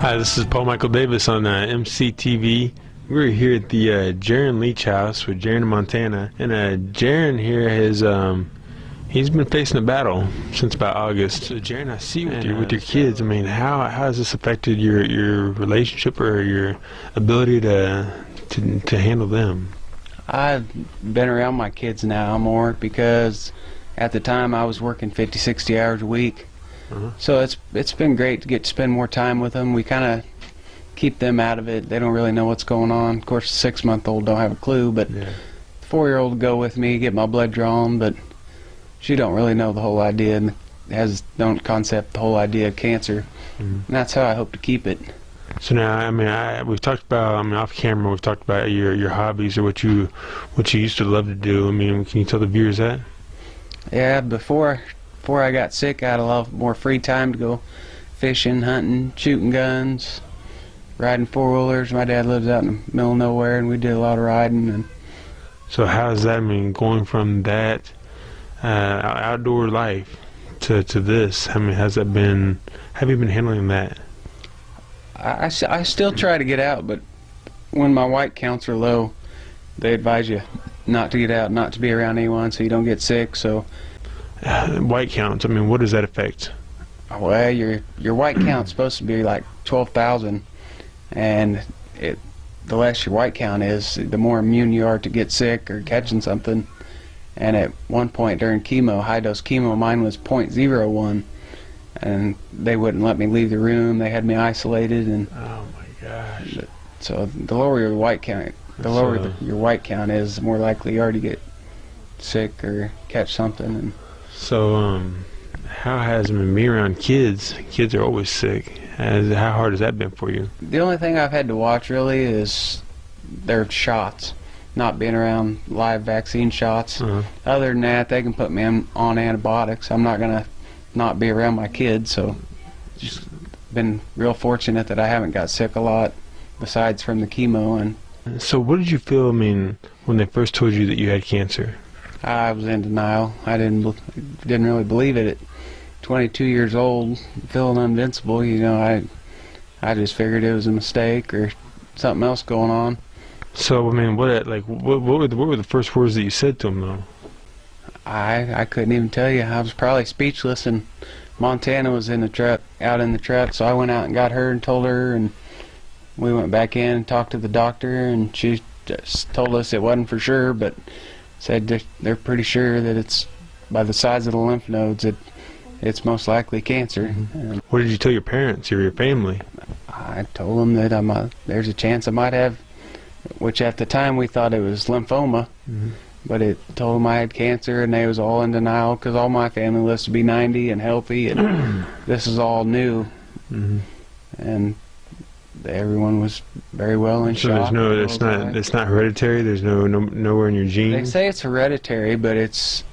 Hi, this is Paul Michael Davis on MCTV. We're here at the Jaron Leach house with Jaron in Montana, and Jaron here has he's been facing a battle since about August. So Jaron, I see with your kids. I mean, how has this affected your relationship or your ability to handle them? I've been around my kids now more because at the time I was working 50-60 hours a week. So it's been great to get to spend more time with them. We kind of keep them out of it. They don't really know what's going on. Of course, the 6-month-old don't have a clue, but the 4-year-old will go with me, get my blood drawn, but she don't really know the whole idea and don't concept the whole idea of cancer. And that's how I hope to keep it. So now, I mean, we've talked about, off camera, we've talked about your hobbies or what you used to love to do. I mean, can you tell the viewers that? Yeah, before I got sick, I had a lot more free time to go fishing, hunting, shooting guns, riding four-wheelers. My dad lives out in the middle of nowhere, and we did a lot of riding. And so how does that mean, going from that outdoor life to this? I mean, has that been? Have you been handling that? I still try to get out, but when my white counts are low, they advise you not to get out, not to be around anyone, so you don't get sick. So. White counts, I mean, what does that affect? Well, your white count's supposed to be like 12,000, and the less your white count is, the more immune you are to get sick or catching something. And at one point during chemo, high-dose chemo, mine was .01, and they wouldn't let me leave the room. They had me isolated, and oh my gosh! So the lower your white count, your white count is, the more likely you are to get sick or catch something. And so, how has me around kids? Kids are always sick. How hard has that been for you? The only thing I've had to watch really is their shots, not being around live vaccine shots. Other than that, they can put me on antibiotics. I'm not gonna not be around my kids, so just been real fortunate that I haven't got sick a lot, besides from the chemo. And so, what did you feel? I mean, when they first told you that you had cancer? I was in denial. I didn't really believe it. At 22 years old, feeling invincible, you know, I just figured it was a mistake or something else going on. So, I mean, what were the first words that you said to them, though? I couldn't even tell you. I was probably speechless, and Montana was in the truck, out in the truck, so I went out and got her and told her, and we went back in and talked to the doctor, and she just told us it wasn't for sure, but said they're pretty sure that it's, by the size of the lymph nodes, that it's most likely cancer. What did you tell your parents or your family? I told them that there's a chance I might have, which at the time we thought it was lymphoma, but it told them I had cancer, and they was all in denial because all my family lives to be 90 and healthy, and this is all new. And everyone was very well in shock. So it's not hereditary. There's nowhere in your genes. They say it's hereditary, but it's,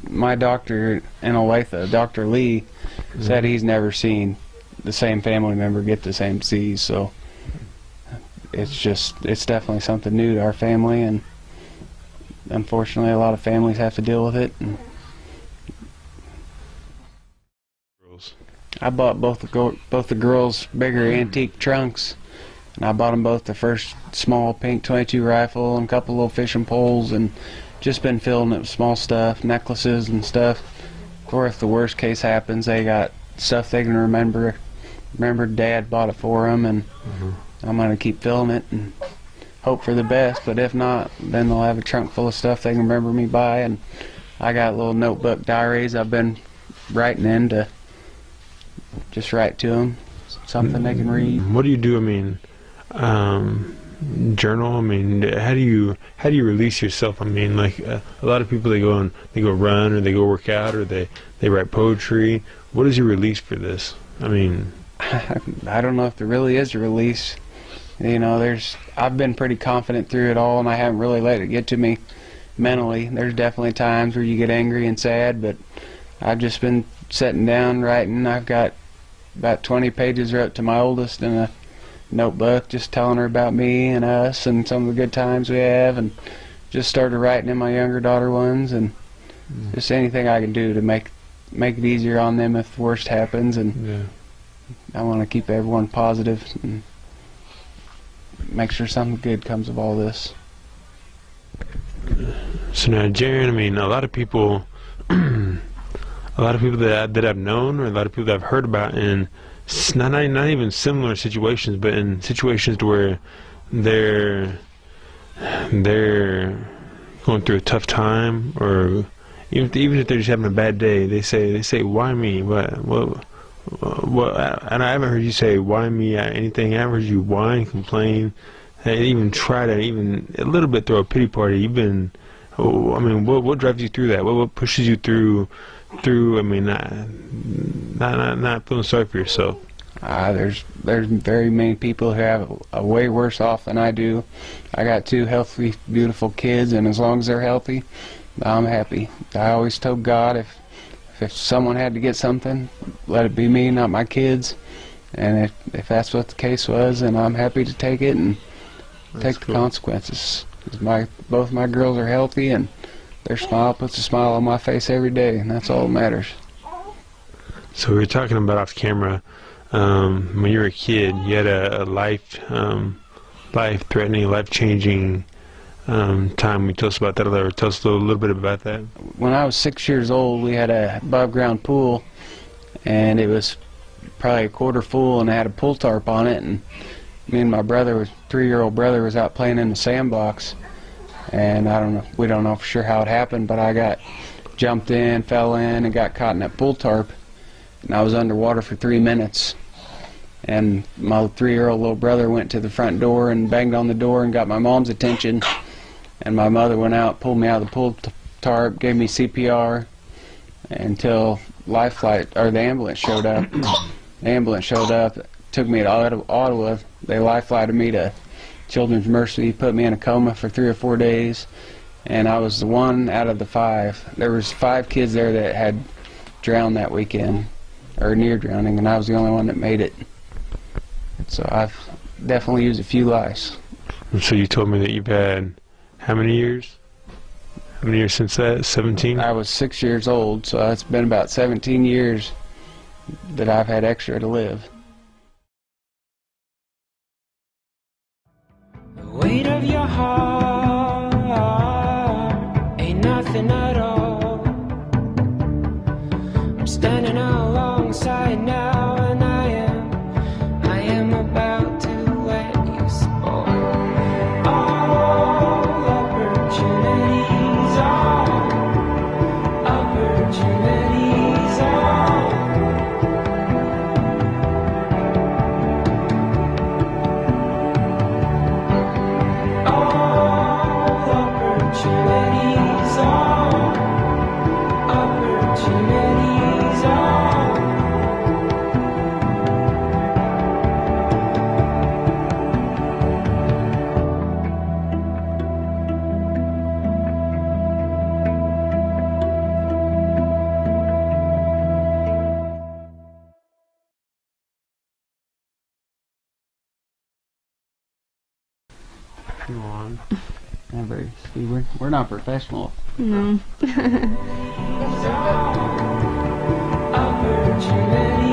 my doctor in Olathe, Dr. Lee, said he's never seen the same family member get the same disease. So it's definitely something new to our family, and unfortunately a lot of families have to deal with it. And I bought both the girls bigger antique trunks, and I bought them both the first small pink .22 rifle and a couple little fishing poles, and just been filling it with small stuff, necklaces and stuff. Or if the worst case happens, they got stuff they can remember. Dad bought it for them, and I'm gonna keep filling it and hope for the best. But if not, then they'll have a trunk full of stuff they can remember me by. And I got little notebook diaries I've been writing in to just write to them something they can read. What do you do? I mean, journal. I mean, how do you release yourself? I mean, like a lot of people, they go run, or they go work out, or they write poetry. What is your release for this? I mean, I don't know if there really is a release. You know, I've been pretty confident through it all, and I haven't really let it get to me mentally. There's definitely times where you get angry and sad, but I've just been sitting down writing. I've got about 20 pages wrote to my oldest in a notebook, just telling her about me and us and some of the good times we have, and just started writing in my younger daughter ones, and just anything I can do to make it easier on them if the worst happens. And I want to keep everyone positive and make sure something good comes of all this. So now, Jaron, I mean, a lot of people, a lot of people that I've known, or a lot of people that I've heard about, in not even similar situations, but in situations to where they're going through a tough time, or even if they're just having a bad day, they say, why me? What? And I haven't heard you say why me at anything. I haven't heard you whine, complain, and even try to even a little bit throw a pity party. You've been, I mean, what drives you through that? What pushes you through? I mean, not feeling sorry for yourself. There's very many people who have a way worse off than I do. I got 2 healthy, beautiful kids, and as long as they're healthy, I'm happy. I always told God, if someone had to get something, let it be me, not my kids. And if that's what the case was, then I'm happy to take it and take the consequences. 'Cause both my girls are healthy, and their smile puts a smile on my face every day, and that's all that matters. So we were talking about off camera, when you were a kid, you had a life-threatening, life-changing time. We tell us about that, or tell us a little bit about that. When I was 6 years old, we had a above-ground pool, and it was probably a quarter full, and it had a pull tarp on it. And me and my brother, 3-year-old brother, was out playing in the sandbox, and we don't know for sure how it happened, but I got jumped in, fell in, and got caught in that pull tarp, and I was underwater for 3 minutes. And my 3-year-old little brother went to the front door and banged on the door and got my mom's attention. And my mother went out, pulled me out of the pull tarp, gave me CPR until the ambulance showed up. The ambulance showed up, took me to Ottawa. They life-flighted me to Children's Mercy, put me in a coma for 3 or 4 days, and I was the one out of the 5. There was 5 kids there that had drowned that weekend, or near drowning, and I was the only one that made it. So I've definitely used a few lives. And so you told me that you've had how many years? How many years since that? 17? I was 6 years old, so it's been about 17 years that I've had extra to live. The weight of your heart ain't nothing at all. I'm standing alongside now, and I am about to let you spoil all opportunities, Come on. See, we're not professional. No. opportunities.